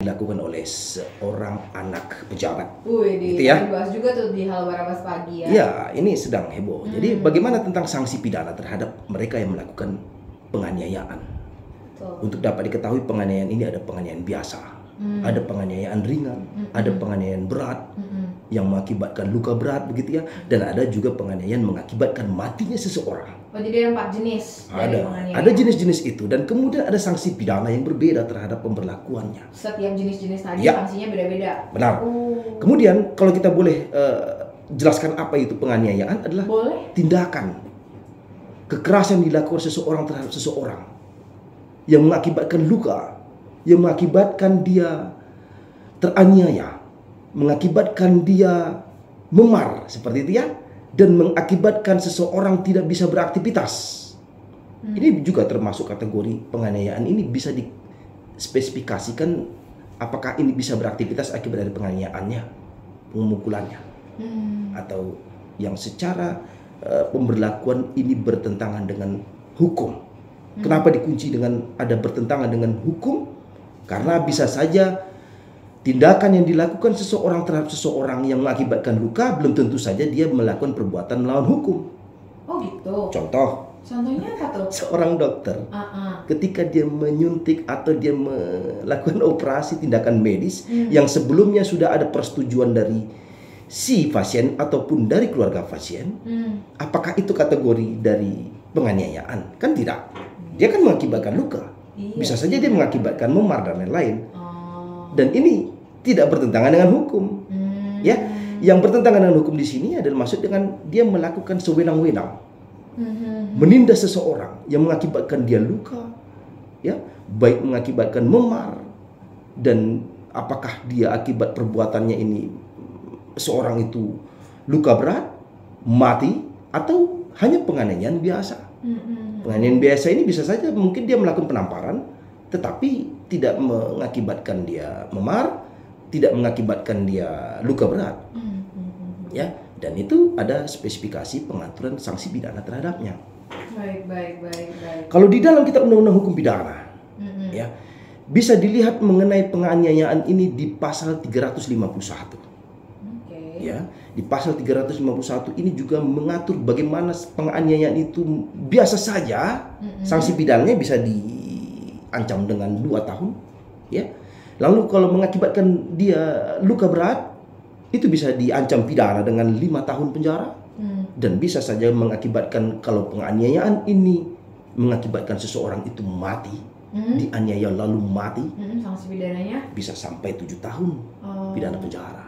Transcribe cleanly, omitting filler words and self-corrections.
dilakukan oleh seorang anak pejabat. Wih, Gitu ya. dibahas juga tuh di Hal Barabas pagi ya. Ya, ini sedang heboh. Jadi bagaimana tentang sanksi pidana terhadap mereka yang melakukan penganiayaan? Betul. Untuk dapat diketahui penganiayaan ini ada penganiayaan biasa, ada penganiayaan ringan, ada penganiayaan berat yang mengakibatkan luka berat begitu ya, dan ada juga penganiayaan mengakibatkan matinya seseorang. Oh, jadi ada 4 jenis dari penganiayaan. Ada jenis-jenis itu, dan kemudian ada sanksi pidana yang berbeda terhadap pemberlakuannya. Setiap jenis-jenis tadi Ya. sanksinya beda-beda. Benar. Kemudian kalau kita boleh jelaskan apa itu penganiayaan adalah tindakan kekerasan dilakukan seseorang terhadap seseorang yang mengakibatkan luka, yang mengakibatkan dia teraniaya, mengakibatkan dia memar seperti itu ya, dan mengakibatkan seseorang tidak bisa beraktivitas. Ini juga termasuk kategori penganiayaan. Ini bisa dispesifikasikan apakah ini bisa beraktivitas akibat dari penganiayaannya, pemukulannya, atau yang secara pemberlakuan ini bertentangan dengan hukum. Kenapa dikunci dengan ada bertentangan dengan hukum? Karena bisa saja tindakan yang dilakukan seseorang terhadap seseorang yang mengakibatkan luka belum tentu saja dia melakukan perbuatan melawan hukum. Oh gitu. Contohnya apa tuh? seorang dokter ketika dia menyuntik atau dia melakukan operasi tindakan medis yang sebelumnya sudah ada persetujuan dari si pasien ataupun dari keluarga pasien, apakah itu kategori dari penganiayaan? Kan tidak. Dia kan mengakibatkan luka. Bisa saja dia mengakibatkan memar dan lain-lain. Dan ini tidak bertentangan dengan hukum. Ya, yang bertentangan dengan hukum di sini adalah maksud dengan dia melakukan sewenang-wenang, menindas seseorang yang mengakibatkan dia luka, ya, baik mengakibatkan memar, dan apakah dia akibat perbuatannya ini seorang itu luka berat, mati, atau hanya penganiayaan biasa. Penganiayaan biasa ini bisa saja mungkin dia melakukan penamparan, tetapi tidak mengakibatkan dia memar, tidak mengakibatkan dia luka berat. Ya, dan itu ada spesifikasi pengaturan sanksi pidana terhadapnya. Baik. Kalau di dalam kitab undang-undang hukum pidana, ya, bisa dilihat mengenai penganiayaan ini di pasal 351. Ya, di pasal 351 ini juga mengatur bagaimana penganiayaan itu biasa saja sanksi pidananya bisa diancam dengan 2 tahun, ya. Lalu kalau mengakibatkan dia luka berat itu bisa diancam pidana dengan 5 tahun penjara, dan bisa saja mengakibatkan kalau penganiayaan ini mengakibatkan seseorang itu mati, dianiaya lalu mati, sanksi pidananya bisa sampai 7 tahun pidana penjara.